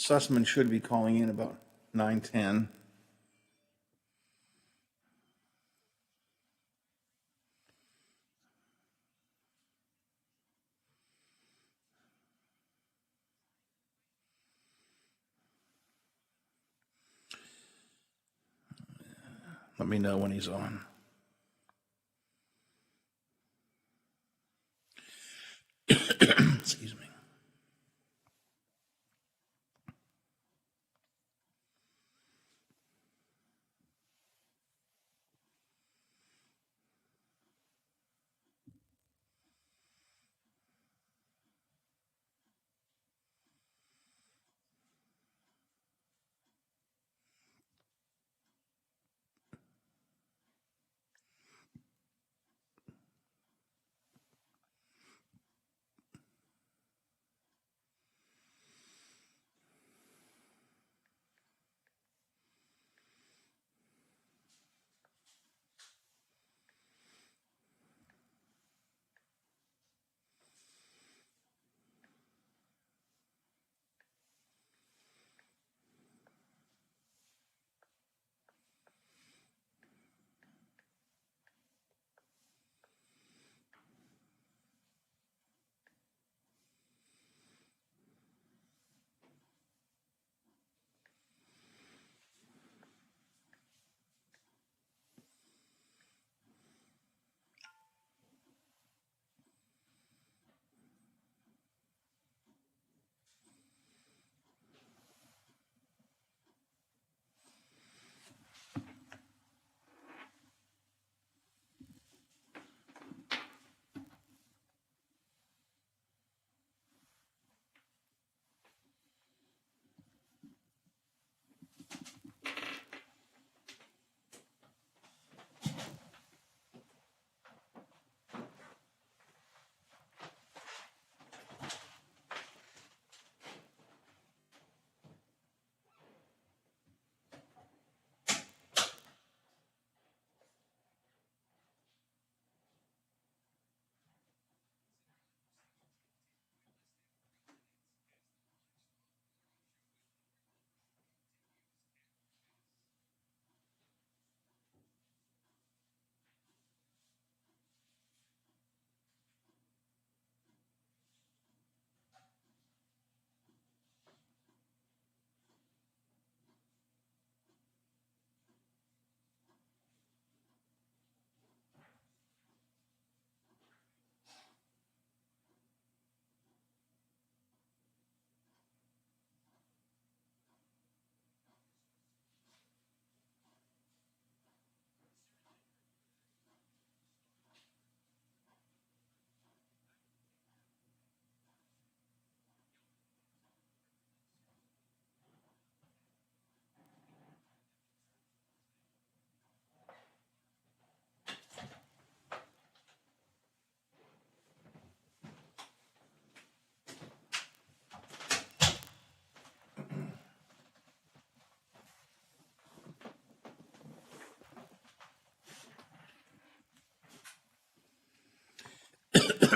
Sussman should be calling in about 9:10. Let me know when he's on. Excuse me.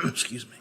Excuse me.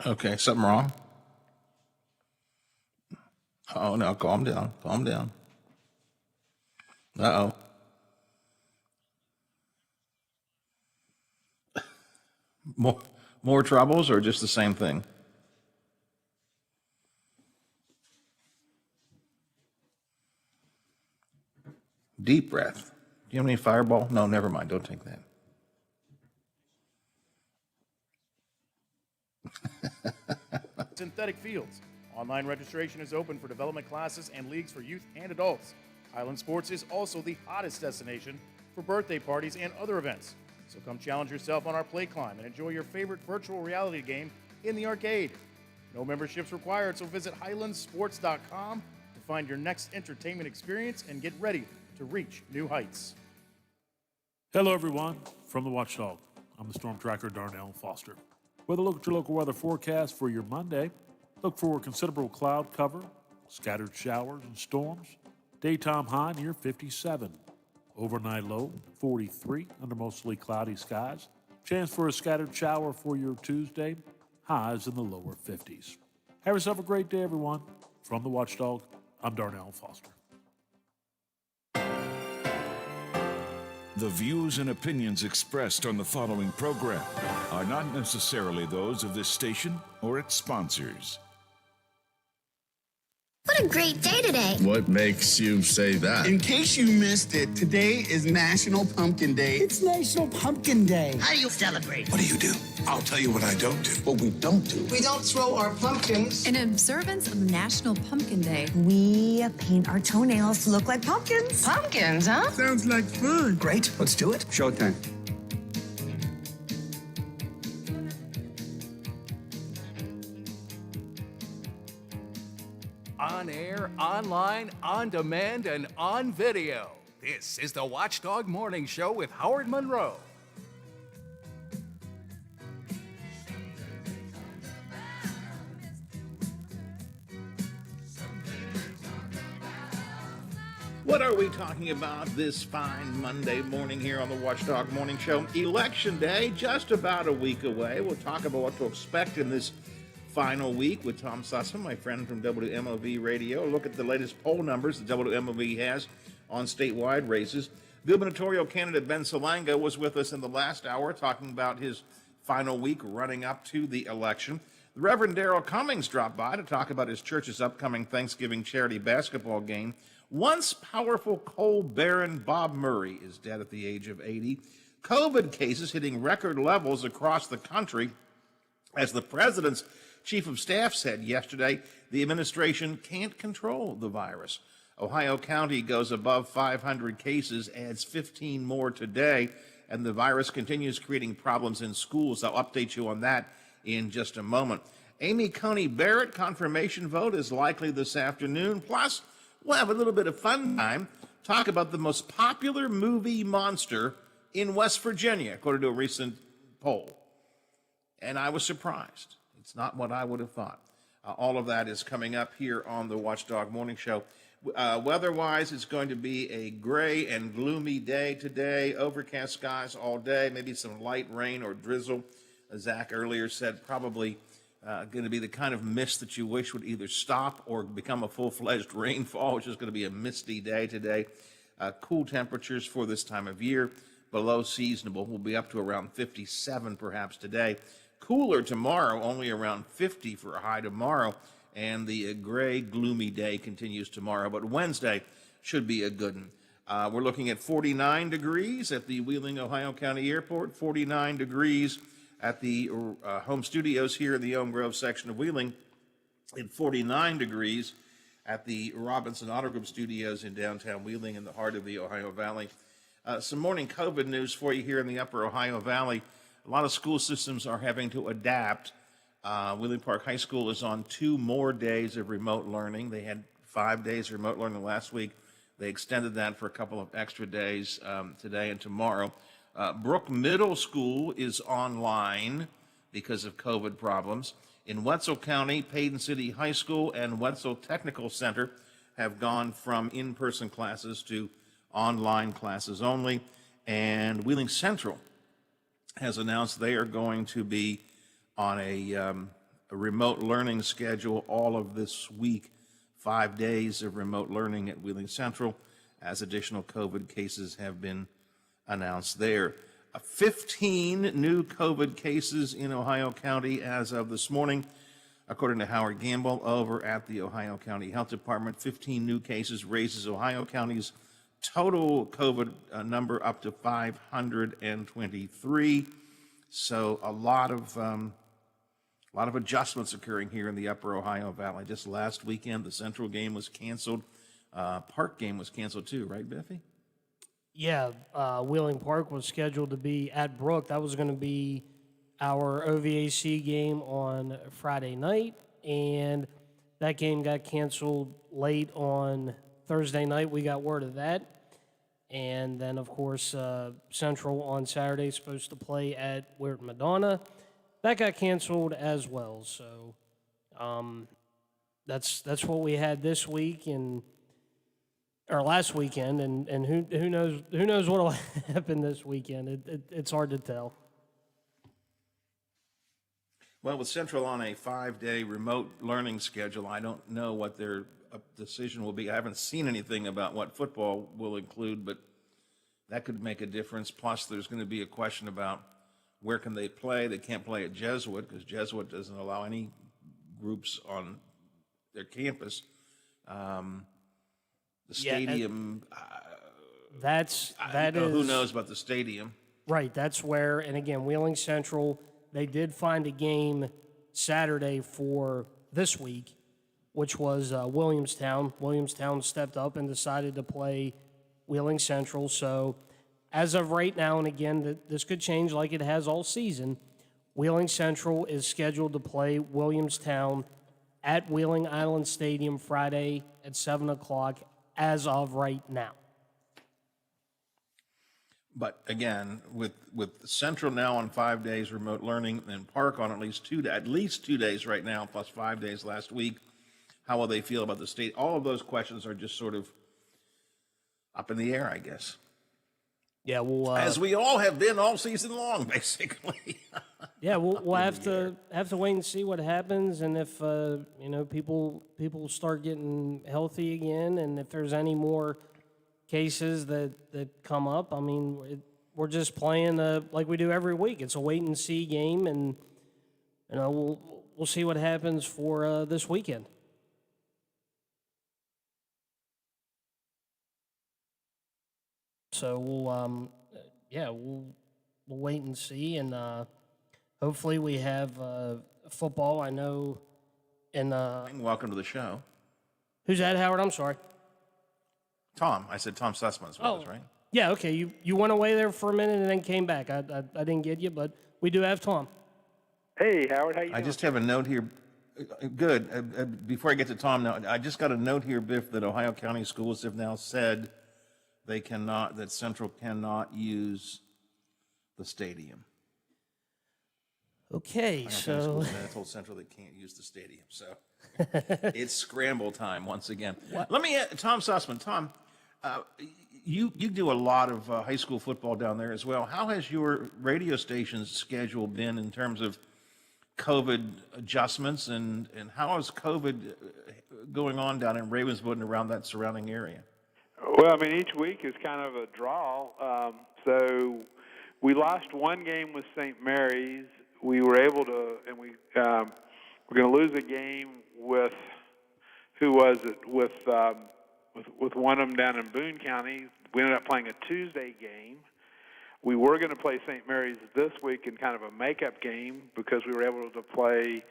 Okay, something wrong? Oh, no, calm down, calm down. Uh-oh. More, more troubles or just the same thing? Deep breath. Do you have any Fireball? No, never mind, don't take that. Synthetic fields. Online registration is open for development classes and leagues for youth and adults. Highland Sports is also the hottest destination for birthday parties and other events. So come challenge yourself on our play climb and enjoy your favorite virtual reality game in the arcade. No memberships required, so visit highlandsports.com to find your next entertainment experience and get ready to reach new heights. Hello, everyone. From the Watchdog, I'm the Storm Tracker, Darnell Foster. With a look at your local weather forecast for your Monday, look for considerable cloud cover, scattered showers and storms. Daytime high near 57. Overnight low 43 under mostly cloudy skies. Chance for a scattered shower for your Tuesday. Highs in the lower 50s. Have yourself a great day, everyone. From the Watchdog, I'm Darnell Foster. The views and opinions expressed on the following program are not necessarily those of this station or its sponsors. What a great day today. What makes you say that? In case you missed it, today is National Pumpkin Day. It's National Pumpkin Day. How do you celebrate? What do you do? I'll tell you what I don't do. What we don't do. We don't throw our pumpkins. In observance of National Pumpkin Day, we paint our toenails to look like pumpkins. Pumpkins, huh? Sounds like fun. Great, let's do it. Showtime. On air, online, on demand, and on video. This is the Watchdog Morning Show with Howard Monroe. What are we talking about this fine Monday morning here on the Watchdog Morning Show? Election Day, just about a week away. We'll talk about what to expect in this final week with Tom Sussman, my friend from WMOV Radio. Look at the latest poll numbers that WMOV has on statewide races. Gubernatorial candidate Ben Salanga was with us in the last hour talking about his final week running up to the election. The Reverend Darrell Cummings dropped by to talk about his church's upcoming Thanksgiving charity basketball game. Once powerful coal baron Bob Murray is dead at the age of 80. COVID cases hitting record levels across the country. As the president's chief of staff said yesterday, the administration can't control the virus. Ohio County goes above 500 cases, adds 15 more today, and the virus continues creating problems in schools. I'll update you on that in just a moment. Amy Coney Barrett confirmation vote is likely this afternoon. Plus, we'll have a little bit of fun time, talk about the most popular movie monster in West Virginia, according to a recent poll. And I was surprised. It's not what I would have thought. All of that is coming up here on the Watchdog Morning Show. Weather-wise, it's going to be a gray and gloomy day today. Overcast skies all day, maybe some light rain or drizzle. As Zach earlier said, probably going to be the kind of mist that you wish would either stop or become a full-fledged rainfall, which is going to be a misty day today. Cool temperatures for this time of year, below seasonable. We'll be up to around 57 perhaps today. Cooler tomorrow, only around 50 for a high tomorrow, and the gray, gloomy day continues tomorrow. But Wednesday should be a good one. We're looking at 49 degrees at the Wheeling, Ohio County Airport, 49 degrees at the home studios here in the Elm Grove section of Wheeling, and 49 degrees at the Robinson Auto Group studios in downtown Wheeling in the heart of the Ohio Valley. Some morning COVID news for you here in the upper Ohio Valley. A lot of school systems are having to adapt. Wheeling Park High School is on 2 more days of remote learning. They had 5 days of remote learning last week. They extended that for a couple of extra days today and tomorrow. Brook Middle School is online because of COVID problems. In Wetzel County, Payton City High School and Wetzel Technical Center have gone from in-person classes to online classes only. And Wheeling Central has announced they are going to be on a a remote learning schedule all of this week, 5 days of remote learning at Wheeling Central, as additional COVID cases have been announced there. 15 new COVID cases in Ohio County as of this morning, according to Howard Gamble over at the Ohio County Health Department. 15 new cases raises Ohio County's total COVID number up to 523. So a lot of adjustments occurring here in the Upper Ohio Valley. Just last weekend, the Central game was canceled. Park game was canceled too, right, Biffy? Yeah, Wheeling Park was scheduled to be at Brook. That was going to be our OVAC game on Friday night, and that game got canceled late on Thursday night. We got word of that. And then, of course, Central on Saturday is supposed to play at Weird Madonna. That got canceled as well. So that's what we had this week or last weekend, and who knows what will happen this weekend. It's hard to tell. Well, with Central on a 5-day remote learning schedule, I don't know what their decision will be. I haven't seen anything about what football will include, but that could make a difference. Plus, there's going to be a question about where can they play. They can't play at Jesuit because Jesuit doesn't allow any groups on their campus. The stadium, who knows about the stadium? Right, that's where, and again, Wheeling Central, they did find a game Saturday for this week, which was Williamstown. Williamstown stepped up and decided to play Wheeling Central. So as of right now, and again, this could change like it has all season, Wheeling Central is scheduled to play Williamstown at Wheeling Island Stadium Friday at 7 o'clock as of right now. But again, with Central now on 5 days remote learning, and Park on at least 2 days right now, plus 5 days last week, how will they feel about the state? All of those questions are just sort of up in the air, I guess. Yeah, well, as we all have been all season long, basically. Yeah, we'll have to wait and see what happens, and if people start getting healthy again, and if there's any more cases that come up. I mean, we're just playing like we do every week. It's a wait and see game, and we'll see what happens for this weekend. So we'll wait and see, and hopefully we have football. I know, and welcome to the show. Who's that, Howard? I'm sorry. Tom. I said Tom Sussman as well, right? Yeah, okay. You went away there for a minute and then came back. I didn't get you, but we do have Tom. Hey, Howard, how you doing? I just have a note here. Good. Before I get to Tom now, I just got a note here, Biff, that Ohio County schools have now said that Central cannot use the stadium. Okay, so I told Central they can't use the stadium, so it's scramble time once again. Let me Tom Sussman. Tom, you do a lot of high school football down there as well. How has your radio station's schedule been in terms of COVID adjustments, and how is COVID going on down in Ravenswood and around that surrounding area? Well, I mean, each week is kind of a draw. So we lost one game with St. Mary's. We were able to, and we're going to lose a game with, who was it? With one of them down in Boone County. We ended up playing a Tuesday game. We were going to play St. Mary's this week in kind of a makeup game because we were able to play,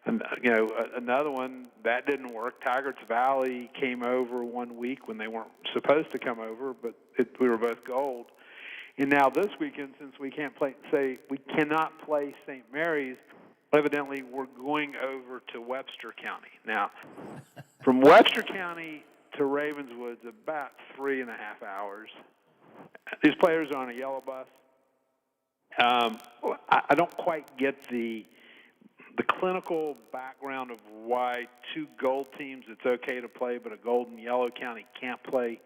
another one. That didn't work. Tigard's Valley came over one week when they weren't supposed to come over, but we were both gold. And now this weekend, since we cannot play St. Mary's, evidently we're going over to Webster County. Now, from Webster County to Ravenswood's about 3.5 hours. These players are on a yellow bus. I don't quite get the clinical background of why two gold teams it's okay to play, but a gold and yellow county can't play.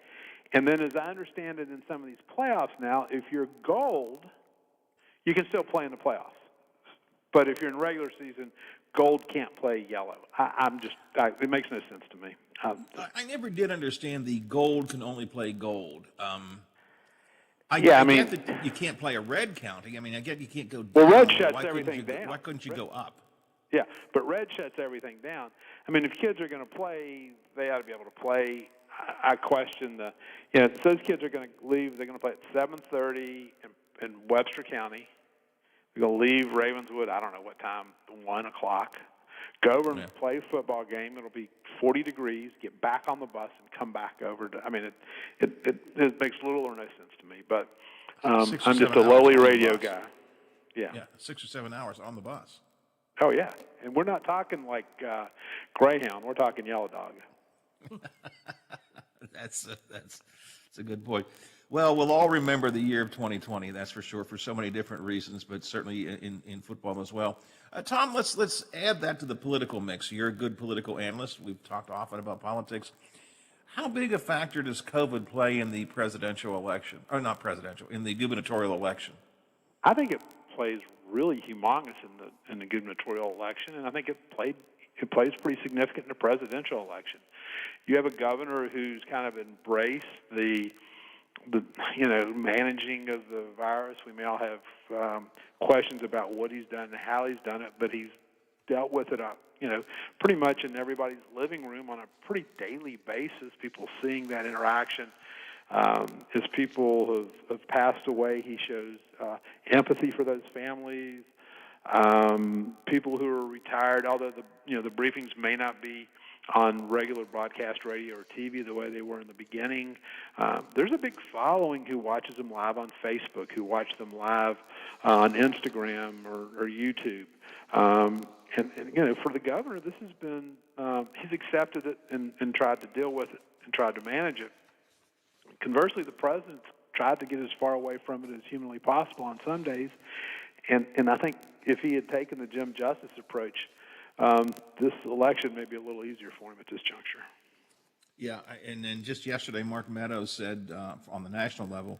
And then as I understand it in some of these playoffs now, if you're gold, you can still play in the playoffs. But if you're in regular season, gold can't play yellow. It makes no sense to me. I never did understand the gold can only play gold. I get that you can't play a red county. I mean, I get you can't go down. Well, red shuts everything down. Why couldn't you go up? Yeah, but red shuts everything down. I mean, if kids are going to play, they ought to be able to play. I question if those kids are going to leave, they're going to play at 7:30 in Webster County. They're going to leave Ravenswood, I don't know what time, 1 o'clock. Go over and play a football game. It'll be 40 degrees. Get back on the bus and come back over. I mean, it makes little or no sense to me. But I'm just a lowly radio guy. Yeah, 6 or 7 hours on the bus. Oh yeah, and we're not talking like Greyhound. We're talking Yellow Dog. That's a good point. Well, we'll all remember the year of 2020. That's for sure, for so many different reasons, but certainly in football as well. Tom, let's add that to the political mix. You're a good political analyst. We've talked often about politics. How big a factor does COVID play in the presidential election, or not presidential, in the gubernatorial election? I think it plays really humongous in the gubernatorial election, and I think it plays pretty significant in the presidential election. You have a governor who's kind of embraced the managing of the virus. We may all have questions about what he's done and how he's done it, but he's dealt with it pretty much in everybody's living room on a pretty daily basis. People seeing that interaction. As people have passed away, he shows empathy for those families. People who are retired, although the briefings may not be on regular broadcast radio or TV the way they were in the beginning, there's a big following who watches them live on Facebook, who watch them live on Instagram or YouTube. And for the governor, this has been he's accepted it and tried to deal with it and tried to manage it. Conversely, the president's tried to get as far away from it as humanly possible on some days. And I think if he had taken the Jim Justice approach, this election may be a little easier for him at this juncture. Yeah, and then just yesterday, Mark Meadows said on the national level,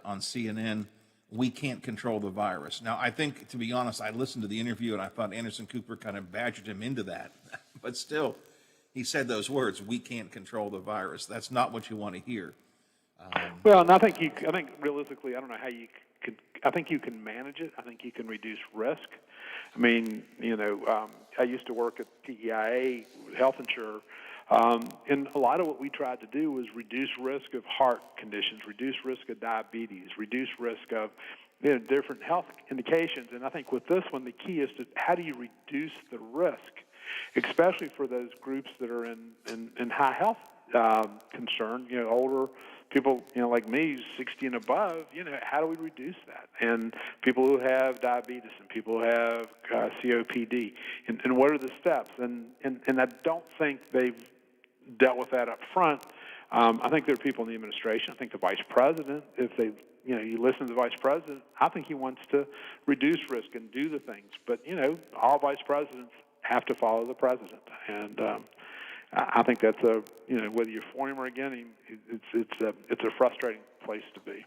on CNN, we can't control the virus. Now, I think, to be honest, I listened to the interview and I thought Anderson Cooper kind of badgered him into that. But still, he said those words, we can't control the virus. That's not what you want to hear. Well, and I think realistically, I don't know how you could. I think you can manage it. I think you can reduce risk. I mean, I used to work at TEIA, health insurer, and a lot of what we tried to do was reduce risk of heart conditions, reduce risk of diabetes, reduce risk of different health indications. And I think with this one, the key is to how do you reduce the risk, especially for those groups that are in high health concern, older people, like me, 60 and above, how do we reduce that? And people who have diabetes and people who have COPD, and what are the steps? And I don't think they've dealt with that up front. I think there are people in the administration. I think the vice president, if they, you listen to the vice president, I think he wants to reduce risk and do the things. But, all vice presidents have to follow the president. And I think that's whether you're for him or against him, it's a frustrating place to be.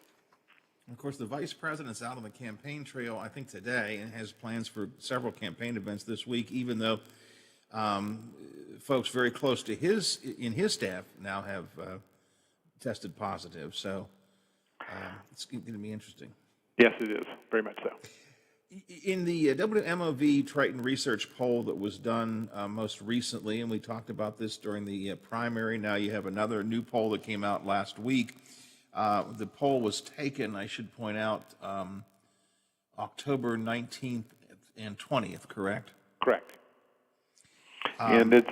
Of course, the vice president's out on the campaign trail, I think, today, and has plans for several campaign events this week, even though folks very close to his staff now have tested positive. So it's going to be interesting. Yes, it is. Very much so. In the WMOV Triton Research poll that was done most recently, and we talked about this during the primary, now you have another new poll that came out last week. The poll was taken, I should point out, October 19th and 20th, correct? Correct. And it's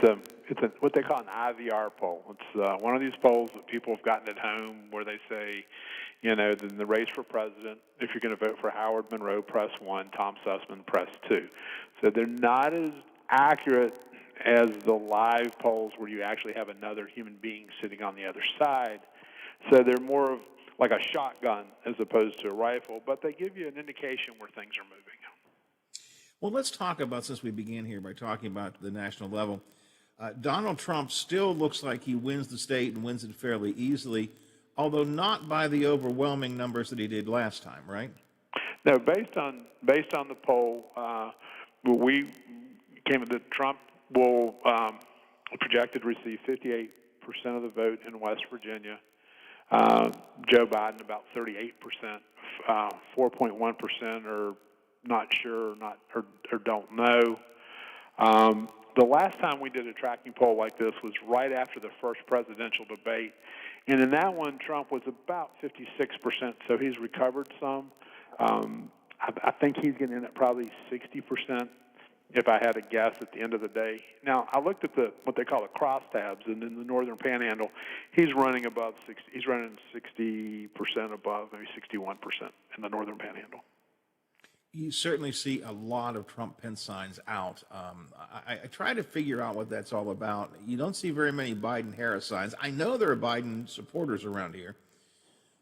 what they call an IVR poll. It's one of these polls that people have gotten at home where they say, in the race for president, if you're going to vote for Howard Monroe, press 1, Tom Sussman, press 2. So they're not as accurate as the live polls where you actually have another human being sitting on the other side. So they're more of like a shotgun as opposed to a rifle, but they give you an indication where things are moving. Well, let's talk about, since we began here by talking about the national level, Donald Trump still looks like he wins the state and wins it fairly easily, although not by the overwhelming numbers that he did last time, right? No, based on the poll, we came that Trump will projected to receive 58% of the vote in West Virginia. Joe Biden about 38%, 4.1% are not sure, or don't know. The last time we did a tracking poll like this was right after the first presidential debate, and in that one, Trump was about 56%, so he's recovered some. I think he's going to end up probably 60%, if I had to guess, at the end of the day. Now, I looked at what they call the crosstabs, and in the Northern Panhandle, he's running above 60. He's running 60% above, maybe 61% in the Northern Panhandle. You certainly see a lot of Trump-Pence signs out. I try to figure out what that's all about. You don't see very many Biden-Harris signs. I know there are Biden supporters around here,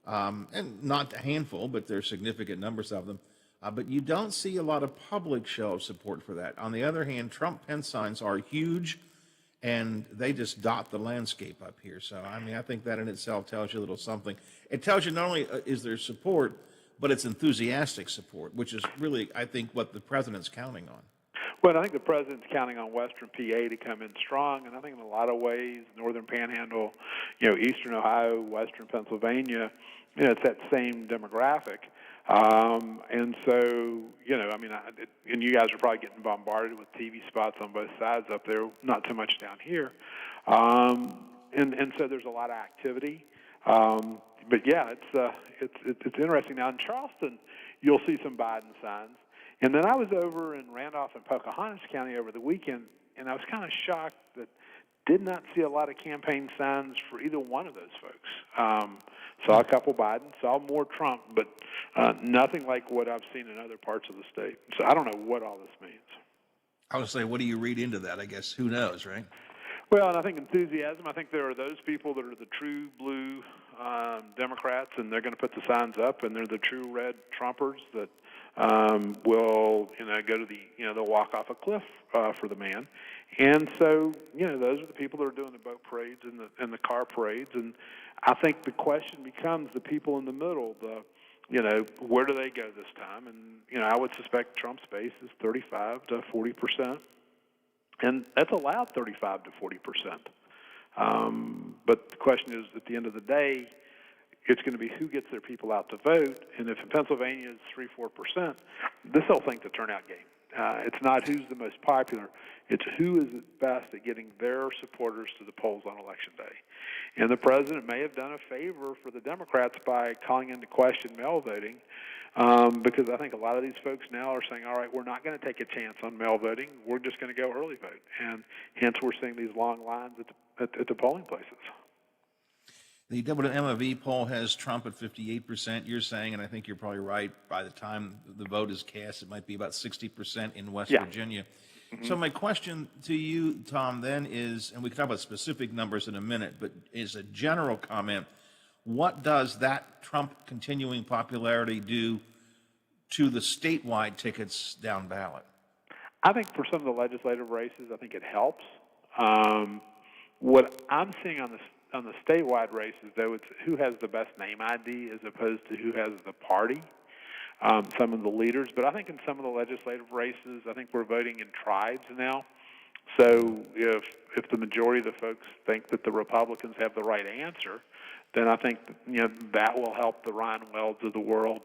and not a handful, but there are significant numbers of them. But you don't see a lot of public show of support for that. On the other hand, Trump-Pence signs are huge, and they just dot the landscape up here. So, I mean, I think that in itself tells you a little something. It tells you not only is there support, but it's enthusiastic support, which is really, I think, what the president's counting on. Well, I think the president's counting on Western PA to come in strong, and I think in a lot of ways, Northern Panhandle, Eastern Ohio, Western Pennsylvania, it's that same demographic. And so, and you guys are probably getting bombarded with TV spots on both sides up there, not so much down here. And so there's a lot of activity. But yeah, it's interesting. Now in Charleston, you'll see some Biden signs. And then I was over in Randolph and Pocahontas County over the weekend, and I was kind of shocked that did not see a lot of campaign signs for either one of those folks. Saw a couple Biden, saw more Trump, but nothing like what I've seen in other parts of the state. So I don't know what all this means. I would say, what do you read into that? I guess who knows, right? Well, and I think enthusiasm. I think there are those people that are the true blue Democrats, and they're going to put the signs up, and they're the true red Trumpers that will, go to they'll walk off a cliff for the man. And so, those are the people that are doing the boat parades and the car parades. And I think the question becomes the people in the middle, where do they go this time? And, I would suspect Trump's base is 35 to 40%. And that's allowed 35 to 40%. But the question is, at the end of the day, it's going to be who gets their people out to vote. And if in Pennsylvania it's 3-4%, this whole thing's a turnout game. It's not who's the most popular. It's who is best at getting their supporters to the polls on Election Day. And the president may have done a favor for the Democrats by calling into question mail voting, because I think a lot of these folks now are saying, all right, we're not going to take a chance on mail voting. We're just going to go early vote. And hence we're seeing these long lines at the polling places. The WMOV poll has Trump at 58%. You're saying, and I think you're probably right, by the time the vote is cast, it might be about 60% in West Virginia. Mm-hmm. So my question to you, Tom, then is, and we can talk about specific numbers in a minute, but is a general comment, what does that Trump continuing popularity do to the statewide tickets down ballot? I think for some of the legislative races, I think it helps. What I'm seeing on the statewide races, though, it's who has the best name ID as opposed to who has the party, some of the leaders. But I think in some of the legislative races, I think we're voting in tribes now. So if the majority of the folks think that the Republicans have the right answer, then I think that will help the Ryan Welds of the world,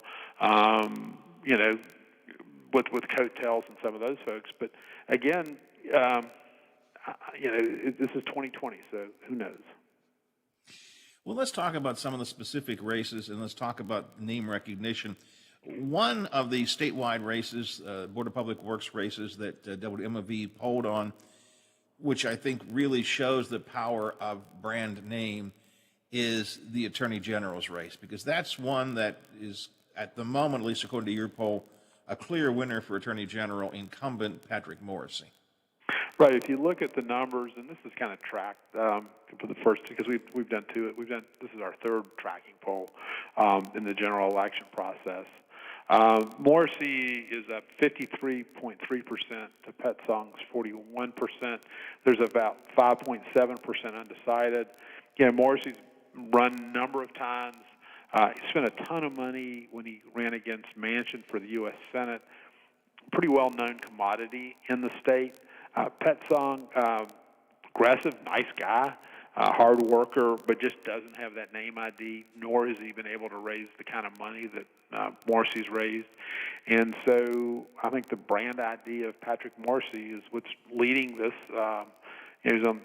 with coattails and some of those folks. But again, this is 2020, so who knows? Well, let's talk about some of the specific races, and let's talk about name recognition. One of the statewide races, Board of Public Works races that WMOV polled on, which I think really shows the power of brand name, is the Attorney General's race, because that's one that is, at the moment, at least according to your poll, a clear winner for Attorney General incumbent Patrick Morrisey. Right. If you look at the numbers, and this is kind of tracked for the first, because we've done two. This is our third tracking poll in the general election process. Morrisey is up 53.3% to Pet Song's 41%. There's about 5.7% undecided. Morrisey's run a number of times. He spent a ton of money when he ran against Manchin for the U.S. Senate. Pretty well-known commodity in the state. Pet Song, aggressive, nice guy, hard worker, but just doesn't have that name ID, nor has he been able to raise the kind of money that Morrissey's raised. And so I think the brand ID of Patrick Morrissey is what's leading this. He's on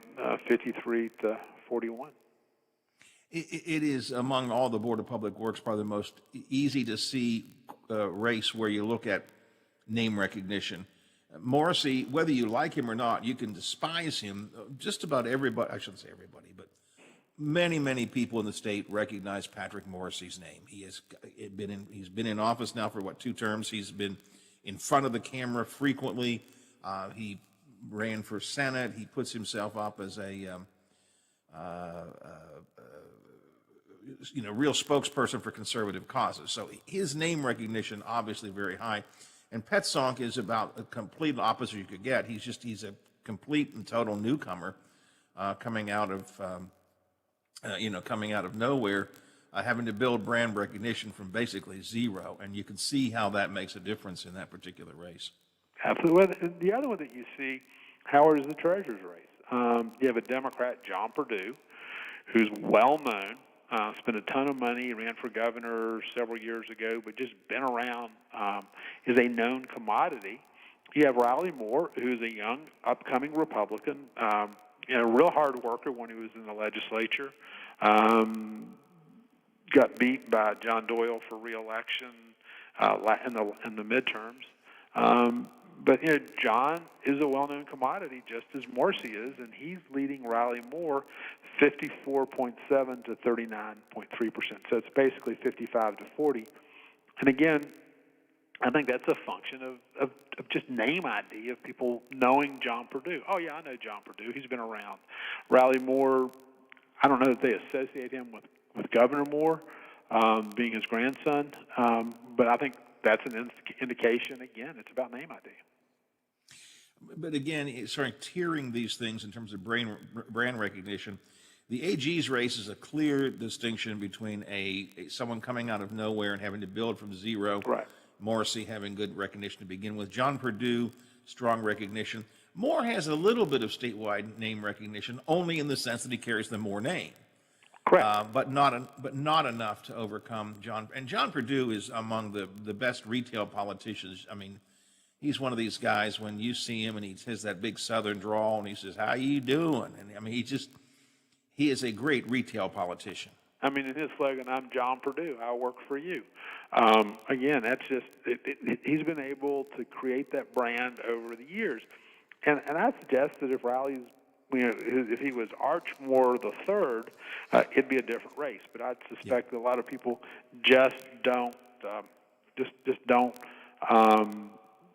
53-41. It is, among all the Board of Public Works, probably the most easy to see race where you look at name recognition. Morrissey, whether you like him or not, you can despise him. Just about everybody, I shouldn't say everybody, but many people in the state recognize Patrick Morrissey's name. He's been in office now for 2 terms. He's been in front of the camera frequently. He ran for Senate. He puts himself up as a real spokesperson for conservative causes. So his name recognition obviously very high. And Pet Song is about a complete opposite you could get. He's a complete and total newcomer, coming out of nowhere, having to build brand recognition from basically zero. And you can see how that makes a difference in that particular race. Absolutely. Well, the other one that you see, Howard, is the treasurer's race. You have a Democrat, John Perdue, who's well known. Spent a ton of money, ran for governor several years ago, but just been around, is a known commodity. You have Riley Moore, who's a young, upcoming Republican, a real hard worker when he was in the legislature. Got beat by John Doyle for re-election in the midterms. But John is a well-known commodity, just as Morrissey is, and he's leading Riley Moore 54.7 to 39.3%. So it's basically 55-40. And again, I think that's a function of just name ID, of people knowing John Perdue. Oh, yeah, I know John Perdue. He's been around. Riley Moore, I don't know that they associate him with Governor Moore, being his grandson, but I think that's an indication. Again, it's about name ID. But again, starting tiering these things in terms of brand recognition, the AG's race is a clear distinction between someone coming out of nowhere and having to build from zero. Right. Morrissey having good recognition to begin with. John Perdue, strong recognition. Moore has a little bit of statewide name recognition, only in the sense that he carries the Moore name. Correct. But not enough to overcome John. And John Perdue is among the best retail politicians. I mean, he's one of these guys, when you see him and he has that big Southern drawl and he says, "How you doing?" And I mean, he is a great retail politician. I mean, in his slogan, "I'm John Perdue, I work for you." Again, that's just, he's been able to create that brand over the years. And I suggest that if Riley's, if he was Archmore the third, it'd be a different race. But I'd suspect that a lot of people just don't,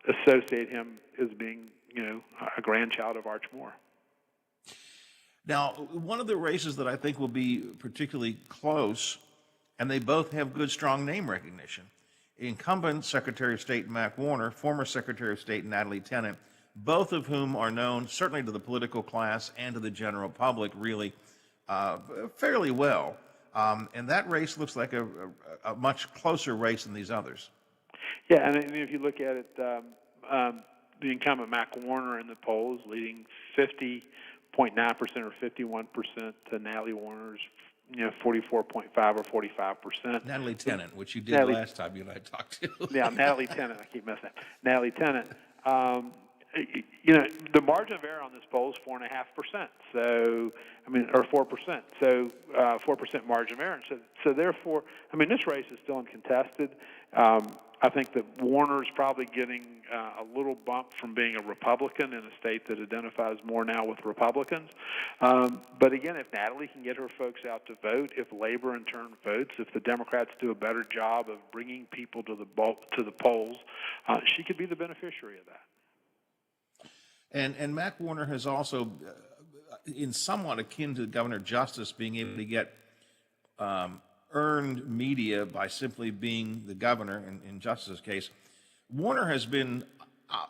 associate him as being, a grandchild of Archmore. Now, one of the races that I think will be particularly close, and they both have good, strong name recognition. Incumbent Secretary of State Mac Warner, former Secretary of State Natalie Tennant, both of whom are known, certainly to the political class and to the general public, really fairly well. And that race looks like a much closer race than these others. Yeah, and if you look at it, the incumbent Mac Warner in the polls leading 50.9% or 51% to Natalie Warner's 44.5 or 45%. Natalie Tennant, which you did last time you and I talked to. Yeah, Natalie Tennant. I keep messing up. Natalie Tennant. The margin of error on this poll is 4.5%. So, or 4%. So, 4% margin of error. So therefore, this race is still uncontested. I think that Warner's probably getting a little bump from being a Republican in a state that identifies more now with Republicans. But again, if Natalie can get her folks out to vote, if Labor in turn votes, if the Democrats do a better job of bringing people to the polls, she could be the beneficiary of that. And Mac Warner has also, in somewhat akin to Governor Justice, being able to get earned media by simply being the governor, in Justice's case. Warner has been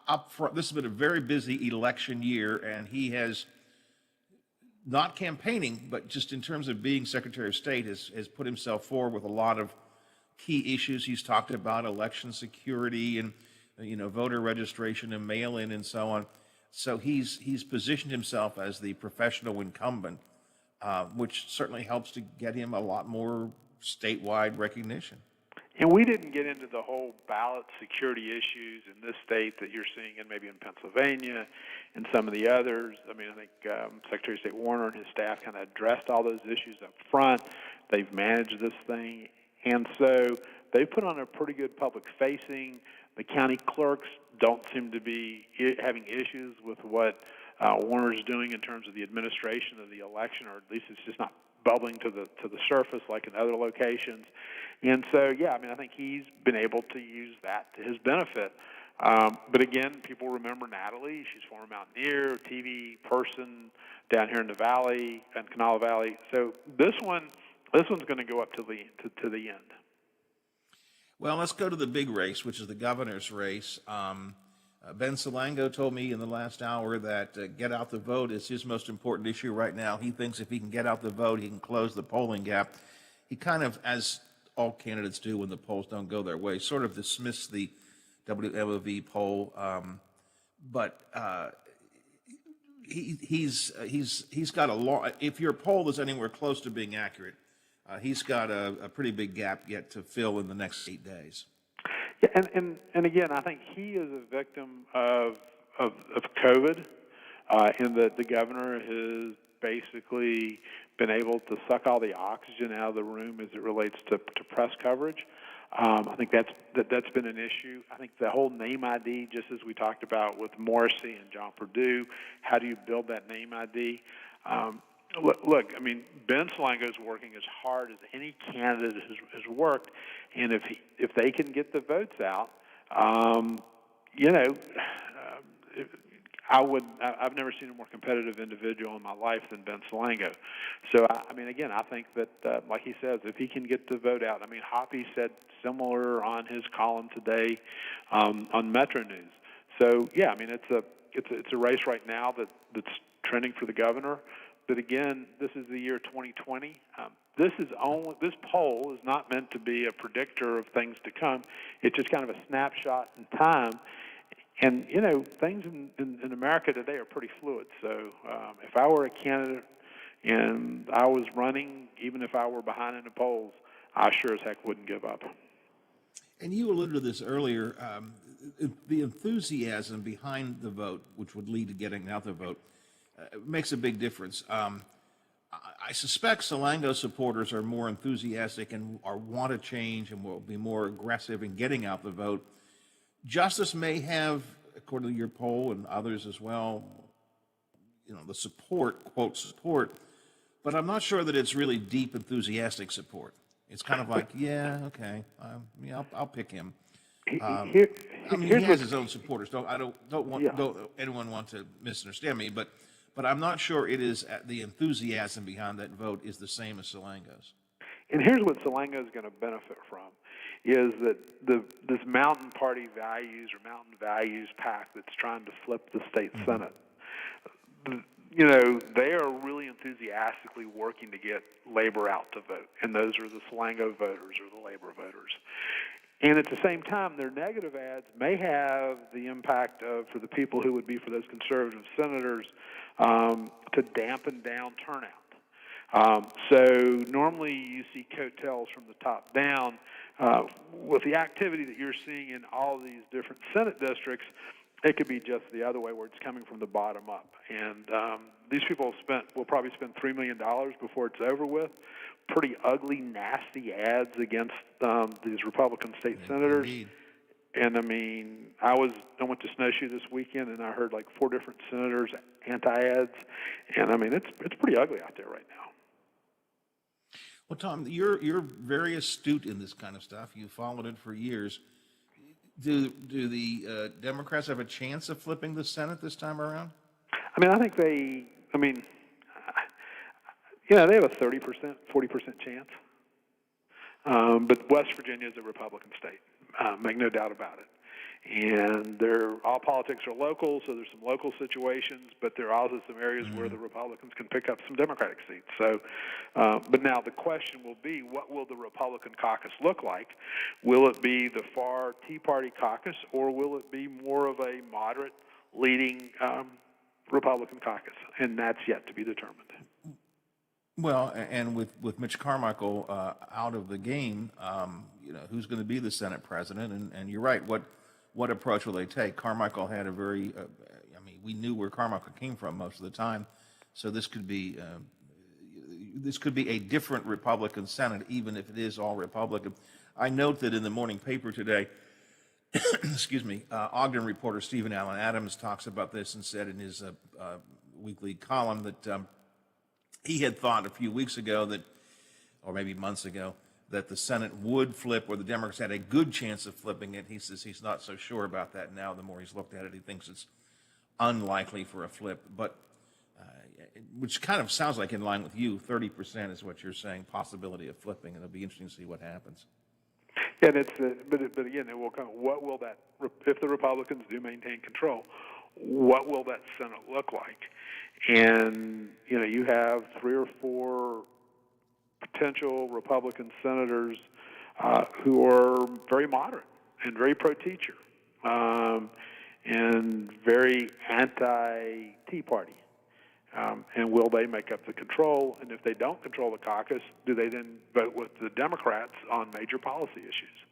up front. This has been a very busy election year, and he has, not campaigning, but just in terms of being Secretary of State, has put himself forward with a lot of key issues. He's talked about election security and voter registration and mail-in and so on. So he's positioned himself as the professional incumbent, which certainly helps to get him a lot more statewide recognition. And we didn't get into the whole ballot security issues in this state that you're seeing in maybe in Pennsylvania and some of the others. I mean, I think Secretary of State Warner and his staff kind of addressed all those issues up front. They've managed this thing. And so they've put on a pretty good public facing. The county clerks don't seem to be having issues with what Warner's doing in terms of the administration of the election, or at least it's just not bubbling to the surface like in other locations. And so, yeah, I mean, I think he's been able to use that to his benefit. But again, people remember Natalie. She's former Mountaineer, TV person down here in the Valley, and Kanawha Valley. So this one's going to go up to the end. Well, let's go to the big race, which is the governor's race. Ben Salango told me in the last hour that get out the vote is his most important issue right now. He thinks if he can get out the vote, he can close the polling gap. He kind of, as all candidates do when the polls don't go their way, sort of dismissed the WMOV poll, but he's got a lot. If your poll is anywhere close to being accurate, he's got a pretty big gap yet to fill in the next 8 days. Yeah, and again, I think he is a victim of COVID, in that the governor has basically been able to suck all the oxygen out of the room as it relates to press coverage. I think that's been an issue. I think the whole name ID, just as we talked about with Morrissey and John Perdue, how do you build that name ID? Look, I mean, Ben Salango is working as hard as any candidate has worked, and if they can get the votes out, I've never seen a more competitive individual in my life than Ben Salango. So, I mean, again, I think that, like he says, if he can get the vote out, I mean, Hoppy said similar on his column today on Metro News. So, yeah, I mean, it's a race right now that's trending for the governor. But again, this is the year 2020. This poll is not meant to be a predictor of things to come. It's just kind of a snapshot in time. And, things in America today are pretty fluid. So if I were a candidate and I was running, even if I were behind in the polls, I sure as heck wouldn't give up. And you alluded to this earlier, the enthusiasm behind the vote, which would lead to getting out the vote, makes a big difference. I suspect Salango supporters are more enthusiastic and want to change and will be more aggressive in getting out the vote. Justice may have, according to your poll and others as well, the support, quote, support, but I'm not sure that it's really deep, enthusiastic support. It's kind of like, yeah, okay, I'll pick him. He has his own supporters. Don't anyone want to misunderstand me, but I'm not sure it is the enthusiasm behind that vote is the same as Salango's. And here's what Salango is going to benefit from, is that this Mountain Party values or Mountain Values PAC that's trying to flip the state Senate, they are really enthusiastically working to get labor out to vote, and those are the Salango voters or the labor voters. And at the same time, their negative ads may have the impact of, for the people who would be for those conservative senators, to dampen down turnout. So normally you see coattails from the top down. With the activity that you're seeing in all these different Senate districts, it could be just the other way, where it's coming from the bottom up. And these people will probably spend $3 million before it's over with. Pretty ugly, nasty ads against these Republican state senators. Indeed. And I mean, I went to Snowshoe this weekend, and I heard like 4 different senators anti-ads, and I mean, it's pretty ugly out there right now. Well, Tom, you're very astute in this kind of stuff. You've followed it for years. Do the Democrats have a chance of flipping the Senate this time around? I mean, I think they have a 30%, 40% chance. But West Virginia is a Republican state, make no doubt about it. And all politics are local, so there's some local situations, but there are also some areas where the Republicans can pick up some Democratic seats. So, but now the question will be, what will the Republican caucus look like? Will it be the far Tea Party caucus, or will it be more of a moderate leading Republican caucus, and that's yet to be determined. Well, and with Mitch Carmichael out of the game, who's going to be the Senate president? And you're right. What approach will they take? Carmichael had a very, we knew where Carmichael came from most of the time, so this could be a different Republican Senate, even if it is all Republican. I note that in the morning paper today, excuse me, Ogden reporter Stephen Allen Adams talks about this and said in his weekly column that he had thought a few weeks ago that, or maybe months ago, that the Senate would flip, or the Democrats had a good chance of flipping it. He says he's not so sure about that now. The more he's looked at it, he thinks it's unlikely for a flip. But which kind of sounds like in line with you, 30% is what you're saying, possibility of flipping, and it'll be interesting to see what happens. And but again, it will come. What will that, if the Republicans do maintain control, what will that Senate look like? And you have 3 or 4 potential Republican senators who are very moderate and very pro-teacher and very anti-Tea Party. And will they make up the control? And if they don't control the caucus, do they then vote with the Democrats on major policy issues?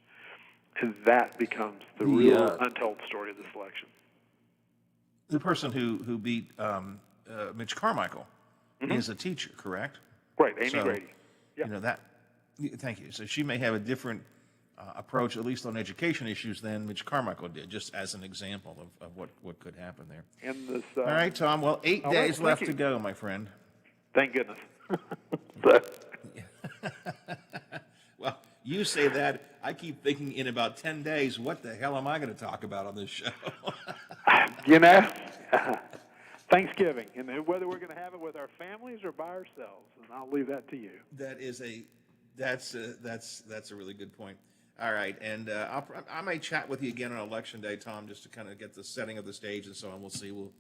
And that becomes the real untold story of this election. The person who beat Mitch Carmichael is a teacher, correct? Right, Amy Grady. Yep. Thank you. So she may have a different approach, at least on education issues, than Mitch Carmichael did, just as an example of what could happen there. And this, all right, Tom. Well, 8 days left to go, my friend. Thank goodness. Well, you say that. I keep thinking in about 10 days, what the hell am I going to talk about on this show? Thanksgiving, and whether we're going to have it with our families or by ourselves, and I'll leave that to you. That's a really good point. All right, and I may chat with you again on Election Day, Tom, just to kind of get the setting of the stage and so on. We'll see. We'll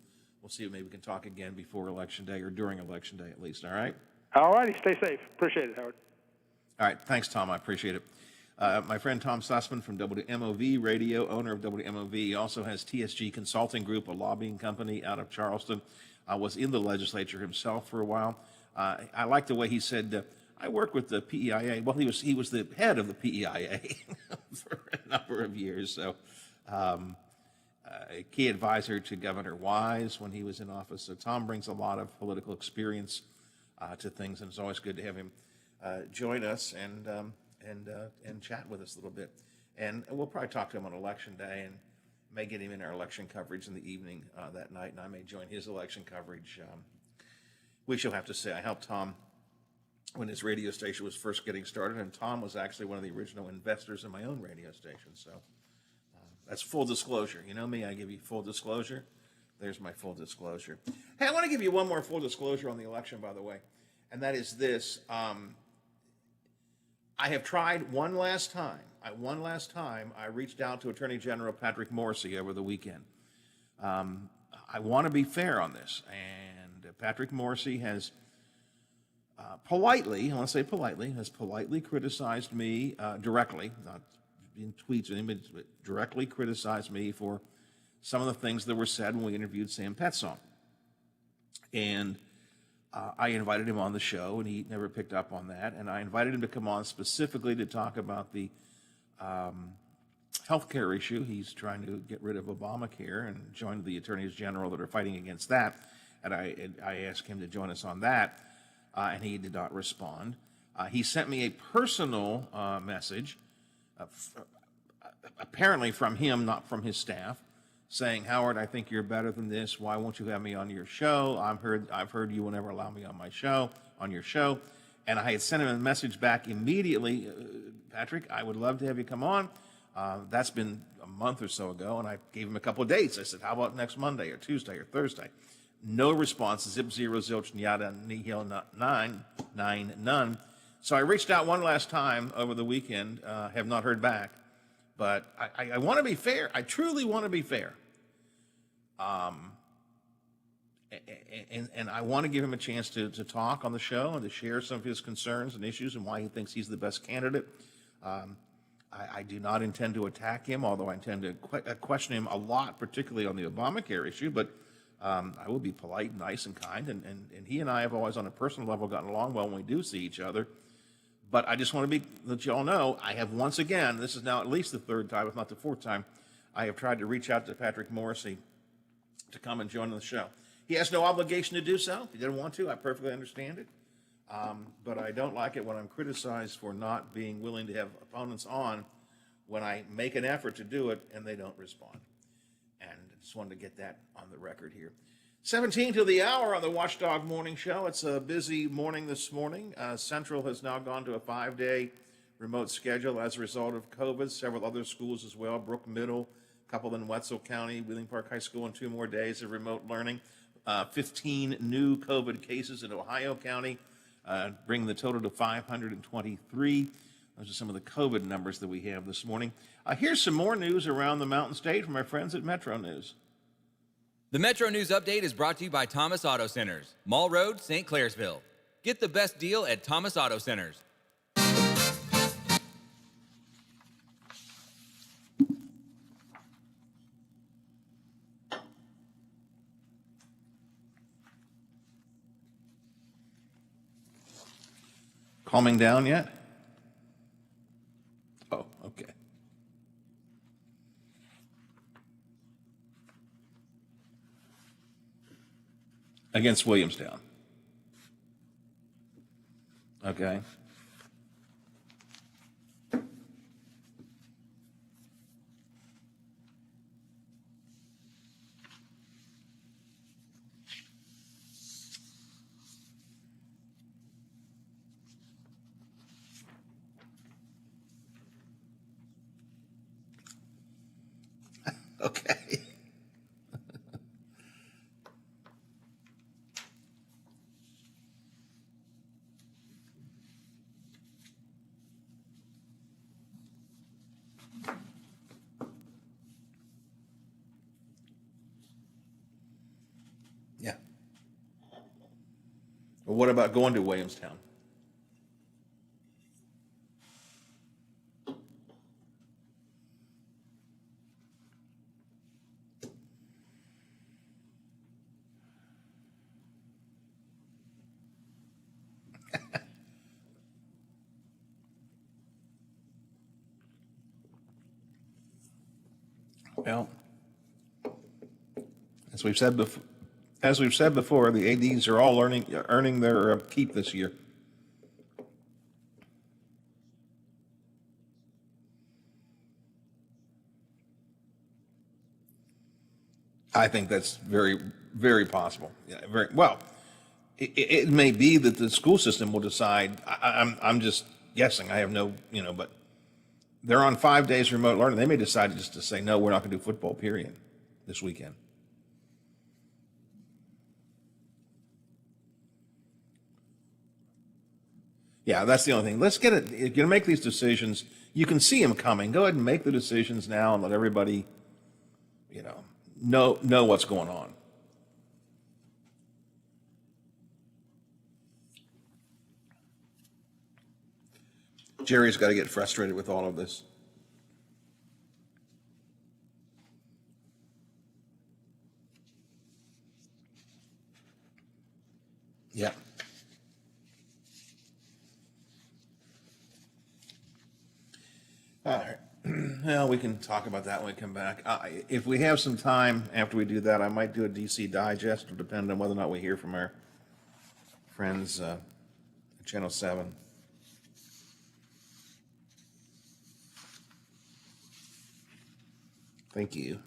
see if maybe we can talk again before Election Day or during Election Day at least. All right. All righty. Stay safe. Appreciate it, Howard. All right. Thanks, Tom. I appreciate it. My friend Tom Sussman from WMOV Radio, owner of WMOV, he also has TSG Consulting Group, a lobbying company out of Charleston. Was in the legislature himself for a while. I like the way he said, I work with the PEIA. Well, he was the head of the PEIA for a number of years. So a key advisor to Governor Wise when he was in office. So Tom brings a lot of political experience to things, and it's always good to have him join us and chat with us a little bit. And we'll probably talk to him on Election Day and may get him in our election coverage in the evening that night, and I may join his election coverage. We shall have to say, I helped Tom when his radio station was first getting started, and Tom was actually one of the original investors in my own radio station. So that's full disclosure. You know me, I give you full disclosure. There's my full disclosure. Hey, I want to give you one more full disclosure on the election, by the way, and that is this. I have tried one last time. I reached out to Attorney General Patrick Morrisey over the weekend. I want to be fair on this, and Patrick Morrisey has politely criticized me directly, not in tweets or anything, but directly criticized me for some of the things that were said when we interviewed Sam Petzong. And I invited him on the show, and he never picked up on that. And I invited him to come on specifically to talk about the health care issue. He's trying to get rid of Obamacare and join the attorneys general that are fighting against that. And I asked him to join us on that, and he did not respond. He sent me a personal message, apparently from him, not from his staff, saying, Howard, I think you're better than this. Why won't you have me on your show? I've heard you will never allow me on your show. And I had sent him a message back immediately, Patrick, I would love to have you come on. That's been a month or so ago, and I gave him a couple of dates. I said, how about next Monday or Tuesday or Thursday? No response, zip, zero, zilch, yada, nihil, none. So I reached out one last time over the weekend, have not heard back. But I want to be fair. I truly want to be fair. And I want to give him a chance to talk on the show and to share some of his concerns and issues and why he thinks he's the best candidate. I do not intend to attack him, although I intend to question him a lot, particularly on the Obamacare issue. But I will be polite, nice, and kind, and he and I have always, on a personal level, gotten along well when we do see each other. But I just want to let you all know, I have once again, this is now at least the third time, if not the fourth time, I have tried to reach out to Patrick Morrissey to come and join the show. He has no obligation to do so. If he didn't want to, I perfectly understand it. But I don't like it when I'm criticized for not being willing to have opponents on when I make an effort to do it and they don't respond. And I just wanted to get that on the record here. 17 to the hour on the Watchdog Morning Show. It's a busy morning this morning. Central has now gone to a 5-day remote schedule as a result of COVID. Several other schools as well, Brook Middle, a couple in Wetzel County, Wheeling Park High School, and 2 more days of remote learning. 15 new COVID cases in Ohio County, bringing the total to 523. Those are some of the COVID numbers that we have this morning. Here's some more news around the Mountain State from our friends at Metro News. The Metro News Update is brought to you by Thomas Auto Centers, Mall Road, St. Clairsville. Get the best deal at Thomas Auto Centers. Calming down yet? Oh, okay. Against Williamstown. Okay. Okay. Yeah. Well, what about going to Williamstown? Well, as we've said before, the ADs are all earning their keep this year. I think that's very, very possible. Yeah, very well. It may be that the school system will decide. I'm just guessing. I have no, but they're on 5 days remote learning. They may decide just to say, no, we're not going to do football, period, this weekend. Yeah, that's the only thing. Let's get it. You're going to make these decisions. You can see them coming. Go ahead and make the decisions now and let everybody, know what's going on. Jerry's got to get frustrated with all of this. Yeah. All right. Well, we can talk about that when we come back. If we have some time after we do that, I might do a DC Digest. It'll depend on whether or not we hear from our friends at Channel 7. Thank you.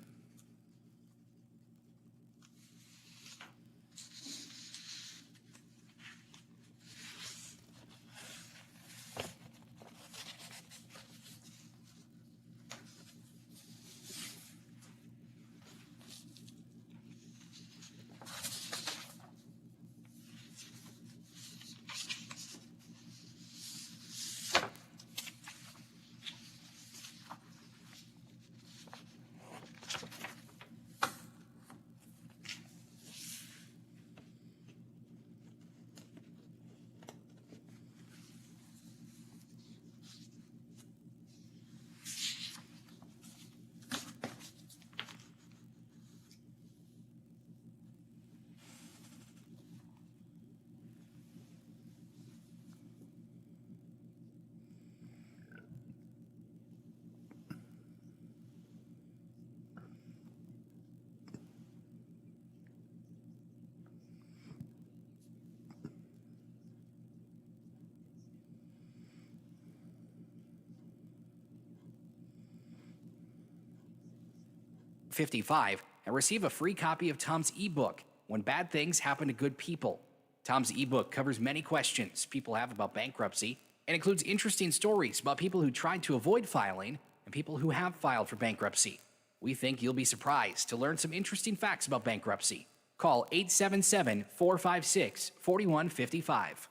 4155 and receive a free copy of Tom's ebook, When Bad Things Happen to Good People. Tom's ebook covers many questions people have about bankruptcy and includes interesting stories about people who tried to avoid filing and people who have filed for bankruptcy. We think you'll be surprised to learn some interesting facts about bankruptcy. Call 877-456-4155.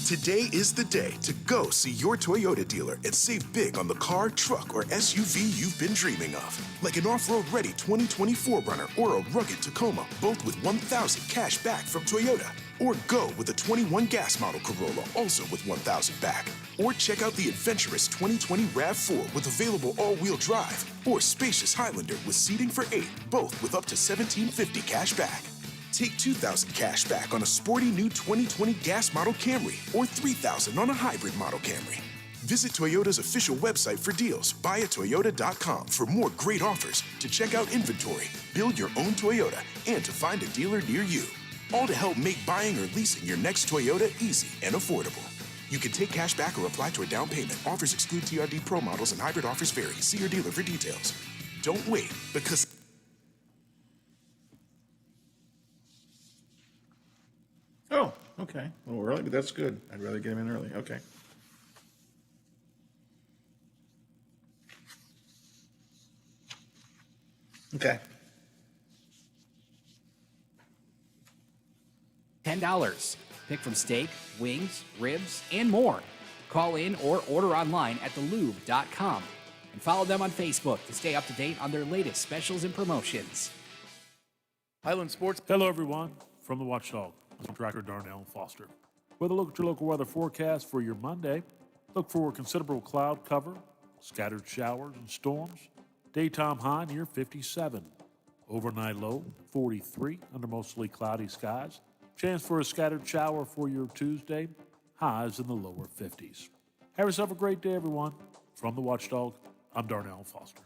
Today is the day to go see your Toyota dealer and save big on the car, truck, or SUV you've been dreaming of. Like an off-road ready 2024 Runner or a rugged Tacoma, both with $1,000 cash back from Toyota. Or go with a 21 gas model Corolla, also with $1,000 back. Or check out the adventurous 2020 RAV4 with available all-wheel drive. Or spacious Highlander with seating for 8, both with up to $1,750 cash back. Take $2,000 cash back on a sporty new 2020 gas model Camry or $3,000 on a hybrid model Camry. Visit Toyota's official website for deals, buyatoyota.com for more great offers, to check out inventory, build your own Toyota, and to find a dealer near you. All to help make buying or leasing your next Toyota easy and affordable. You can take cash back or apply to a down payment. Offers exclude TRD Pro models and hybrid offers vary. See your dealer for details. Don't wait, because... Oh, okay. A little early, but that's good. I'd rather get him in early. Okay. Okay. $10. Pick from steak, wings, ribs, and more. Call in or order online at thelube.com. And follow them on Facebook to stay up to date on their latest specials and promotions. Highland Sports. Hello, everyone. From the Watchdog, I'm Tracker Darnell Foster. With a look at your local weather forecast for your Monday, look for considerable cloud cover, scattered showers and storms. Daytime high near 57. Overnight low 43 under mostly cloudy skies. Chance for a scattered shower for your Tuesday. Highs in the lower 50s. Have yourself a great day, everyone. From the Watchdog, I'm Darnell Foster.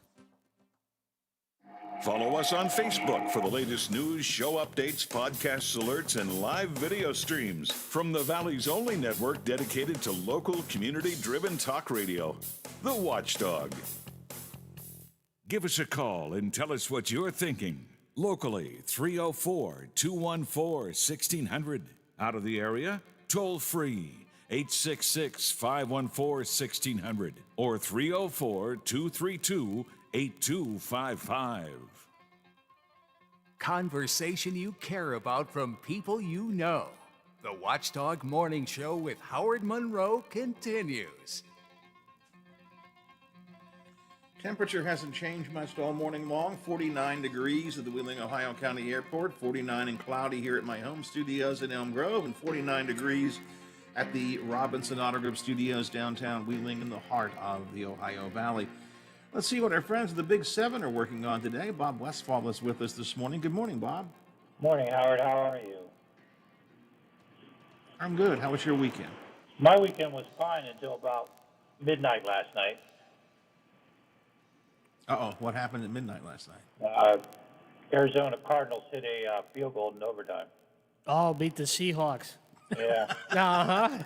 Follow us on Facebook for the latest news, show updates, podcasts, alerts, and live video streams from the Valley's only network dedicated to local, community-driven talk radio, The Watchdog. Give us a call and tell us what you're thinking. Locally, 304-214-1600. Out of the area, toll free, 866-514-1600 or 304-232-8255. Conversation you care about from people you know. The Watchdog Morning Show with Howard Monroe continues. Temperature hasn't changed much all morning long. 49 degrees at the Wheeling, Ohio County Airport, 49 and cloudy here at my home studios in Elm Grove, and 49 degrees at the Robinson Auto Group Studios downtown Wheeling in the heart of the Ohio Valley. Let's see what our friends of the Big Seven are working on today. Bob Westfall is with us this morning. Good morning, Bob. Morning, Howard. How are you? I'm good. How was your weekend? My weekend was fine until about midnight last night. Uh-oh, what happened at midnight last night? Arizona Cardinals hit a field goal in overtime. Oh, beat the Seahawks. Yeah. Uh-huh.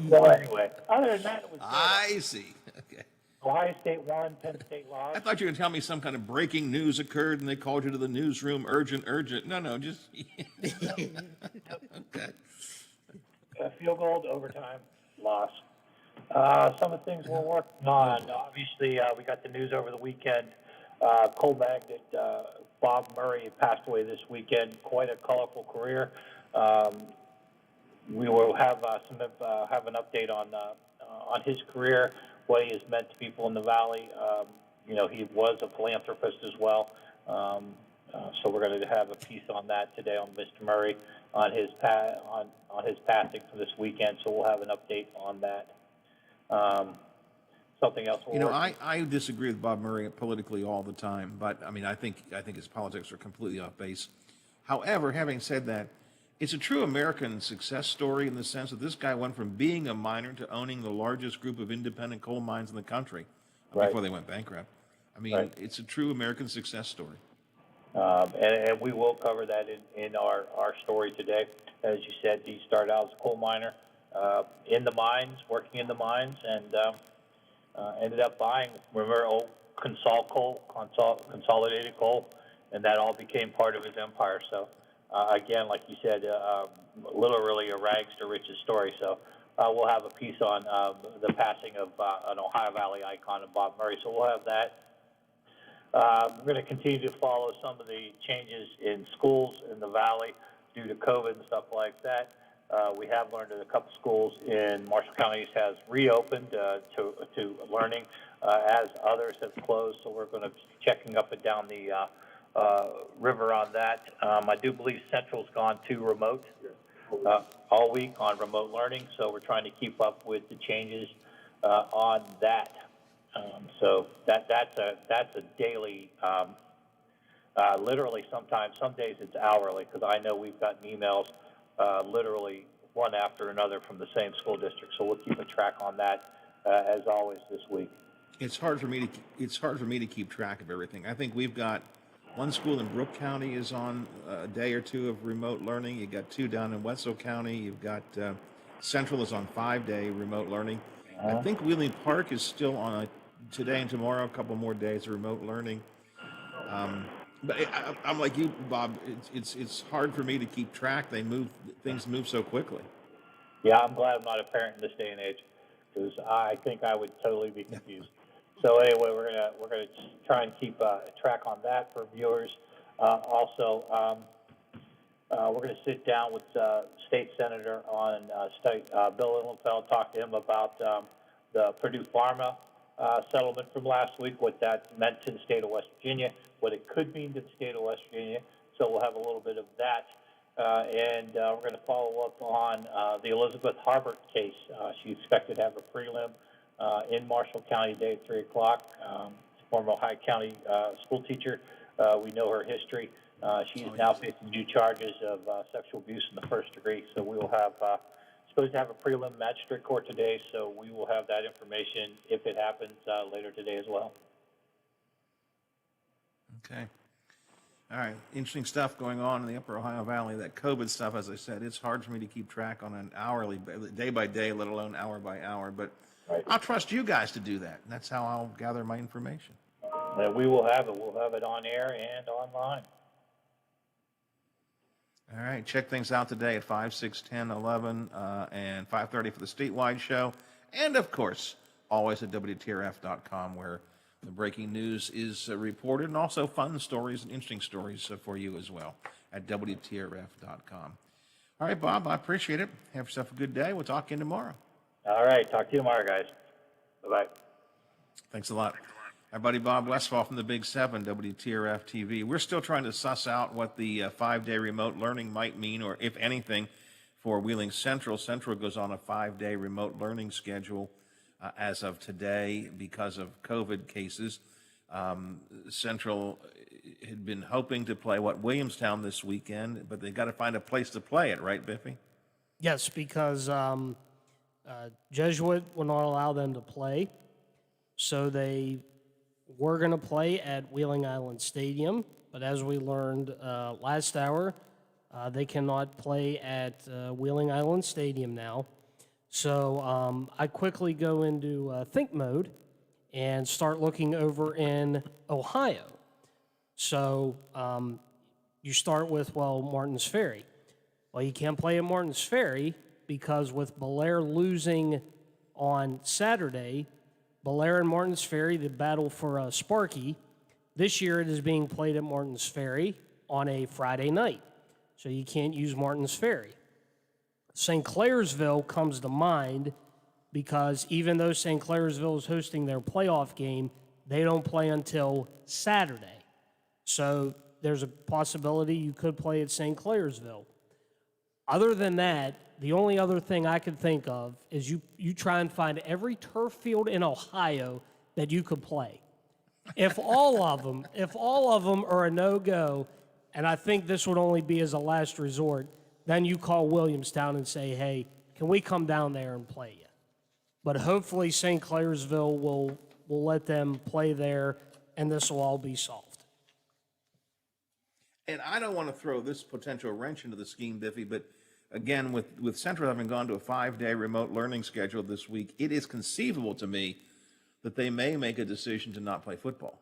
Well, anyway, other than that, it was good. I see. Okay. Ohio State won, Penn State lost. I thought you were going to tell me some kind of breaking news occurred and they called you to the newsroom, urgent. No, just... Okay. Field goal to overtime, loss. Some of the things we're working on, obviously, we got the news over the weekend. Coal magnet Bob Murray passed away this weekend. Quite a colorful career. We will have have an update on his career, what he has meant to people in the valley. He was a philanthropist as well. So we're going to have a piece on that today on Mr. Murray on his passing for this weekend. So we'll have an update on that. Something else. I disagree with Bob Murray politically all the time, but I mean, I think his politics are completely off base. However, having said that, it's a true American success story in the sense that this guy went from being a miner to owning the largest group of independent coal mines in the country before they went bankrupt. I mean, It's a true American success story. And we will cover that in our story today. As you said, he started out as a coal miner in the mines, working in the mines, and ended up buying. Remember, consolidated coal, and that all became part of his empire. So, again, like you said, literally a rags to riches story. So, we'll have a piece on the passing of an Ohio Valley icon of Bob Murray. So we'll have that. We're going to continue to follow some of the changes in schools in the Valley due to COVID and stuff like that. We have learned that a couple schools in Marshall County has reopened to learning as others have closed. So we're going to be checking up and down the river on that. I do believe Central's gone to remote all week on remote learning. So we're trying to keep up with the changes on that. So that's a daily, literally sometimes, some days it's hourly, because I know we've gotten emails literally one after another from the same school district. So we'll keep a track on that as always this week. It's hard for me to keep track of everything. I think we've got one school in Brooke County is on a day or two of remote learning. You got two down in Wetzel County. You've got Central is on 5-day remote learning. I think Wheeling Park is still on today and tomorrow, a couple more days of remote learning. But I'm like you, Bob. It's hard for me to keep track. Things move so quickly. Yeah, I'm glad I'm not a parent in this day and age, because I think I would totally be confused. So anyway, we're gonna try and keep track on that for viewers. Also, we're gonna sit down with State Senator on Bill Illenfeld, talk to him about the Purdue Pharma settlement from last week, what that meant to the state of West Virginia, what it could mean to the state of West Virginia. So we'll have a little bit of that. And we're going to follow up on the Elizabeth Harbert case. She's expected to have a prelim in Marshall County today at 3 o'clock. Former Ohio County school teacher. We know her history. She's now facing new charges of sexual abuse in the first degree. So we will have supposed to have a prelim magistrate court today, so we will have that information if it happens later today as well. Okay. All right. Interesting stuff going on in the Upper Ohio Valley. That COVID stuff, as I said, it's hard for me to keep track on an hourly, day by day, let alone hour by hour. But I'll trust you guys to do that. That's how I'll gather my information. We will have it. We'll have it on air and online. All right, check things out today at 5, 6, 10, 11, and 5:30 for the statewide show. And, of course, always at WTRF.com, where the breaking news is reported, and also fun stories and interesting stories for you as well at WTRF.com. All right, Bob, I appreciate it. Have yourself a good day. We'll talk again tomorrow. All right, talk to you tomorrow, guys. Bye-bye. Thanks a lot. Our buddy Bob Westfall from the Big 7, WTRF TV. We're still trying to suss out what the 5-day remote learning might mean, or if anything, for Wheeling Central. Central goes on a 5-day remote learning schedule as of today because of COVID cases. Central had been hoping to play, Williamstown this weekend, but they've got to find a place to play it, right, Biffy? Yes, because Jesuit will not allow them to play, so they were going to play at Wheeling Island Stadium, but as we learned last hour, they cannot play at Wheeling Island Stadium now. So I quickly go into think mode and start looking over in Ohio. So you start with, Martin's Ferry. Well, you can't play at Martin's Ferry because with Belair losing on Saturday, Belair and Martin's Ferry, the battle for Sparky, this year it is being played at Martin's Ferry on a Friday night. So you can't use Martin's Ferry. St. Clairsville comes to mind because even though St. Clairsville is hosting their playoff game, they don't play until Saturday. So there's a possibility you could play at St. Clairsville. Other than that, the only other thing I could think of is you try and find every turf field in Ohio that you could play. If all of them are a no-go, and I think this would only be as a last resort, then you call Williamstown and say, hey, can we come down there and play you? But hopefully St. Clairsville will let them play there, and this will all be solved. And I don't want to throw this potential wrench into the scheme, Biffy, but again, with Central having gone to a 5-day remote learning schedule this week, it is conceivable to me that they may make a decision to not play football.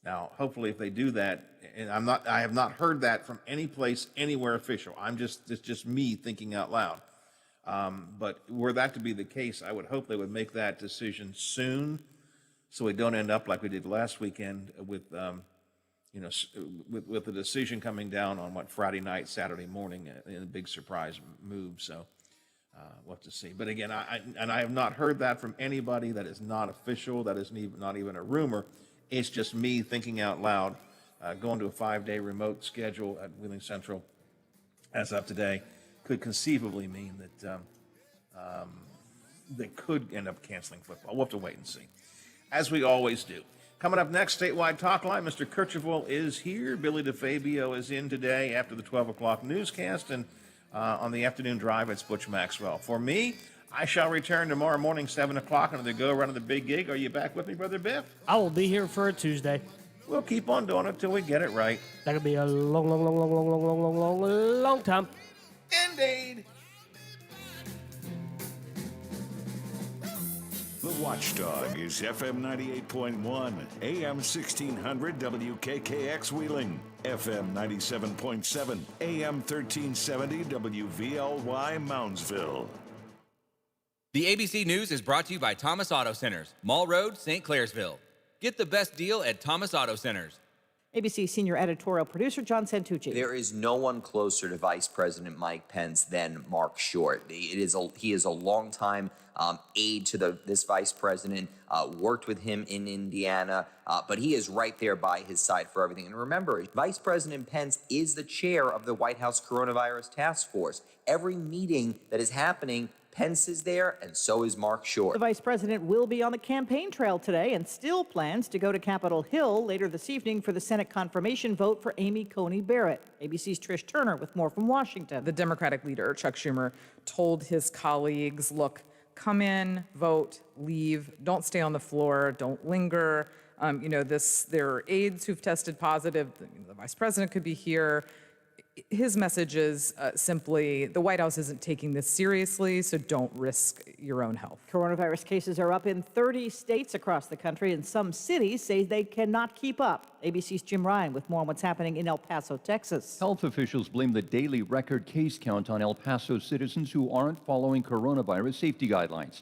Now, hopefully, if they do that, and I have not heard that from any place, anywhere official. It's just me thinking out loud. But were that to be the case, I would hope they would make that decision soon, so we don't end up like we did last weekend with the decision coming down on Friday night, Saturday morning, in a big surprise move. So we'll have to see. But again, I have not heard that from anybody. That is not official. That is not even a rumor. It's just me thinking out loud. Going to a 5-day remote schedule at Wheeling Central as of today could conceivably mean that they could end up canceling football. We'll have to wait and see, as we always do. Coming up next, Statewide Talk Line, Mr. Kirchhoff is here. Billy DeFabio is in today after the 12 o'clock newscast, and on the afternoon drive, it's Butch Maxwell. For me, I shall return tomorrow morning, 7 o'clock, on the go around of the big gig. Are you back with me, Brother Biff? I will be here for a Tuesday. We'll keep on doing it till we get it right. That'll be a long time. Indeed. The Watchdog is FM 98.1, AM 1600 WKKX Wheeling, FM 97.7, AM 1370 WVLY Moundsville. The ABC News is brought to you by Thomas Auto Centers, Mall Road, St. Clairsville. Get the best deal at Thomas Auto Centers. ABC senior editorial producer John Santucci. There is no one closer to Vice President Mike Pence than Mark Short. He is a longtime aide to this vice president, worked with him in Indiana, but he is right there by his side for everything. And remember, Vice President Pence is the chair of the White House Coronavirus Task Force. Every meeting that is happening, Pence is there, and so is Mark Short. The vice president will be on the campaign trail today and still plans to go to Capitol Hill later this evening for the Senate confirmation vote for Amy Coney Barrett. ABC's Trish Turner with more from Washington. The Democratic leader, Chuck Schumer, told his colleagues, look, come in, vote, leave, don't stay on the floor, don't linger. There are aides who've tested positive. The vice president could be here. His message is simply, the White House isn't taking this seriously, so don't risk your own health. Coronavirus cases are up in 30 states across the country, and some cities say they cannot keep up. ABC's Jim Ryan with more on what's happening in El Paso, Texas. Health officials blame the daily record case count on El Paso citizens who aren't following coronavirus safety guidelines.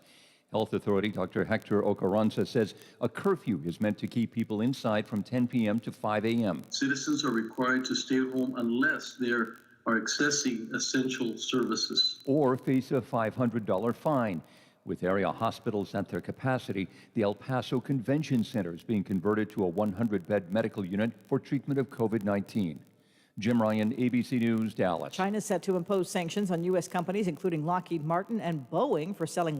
Health authority Dr. Hector Ocaranza says a curfew is meant to keep people inside from 10 p.m. to 5 a.m. Citizens are required to stay home unless they are accessing essential services. Or face a $500 fine. With area hospitals at their capacity, the El Paso Convention Center is being converted to a 100-bed medical unit for treatment of COVID-19. Jim Ryan, ABC News, Dallas. China is set to impose sanctions on U.S. companies, including Lockheed Martin and Boeing, for selling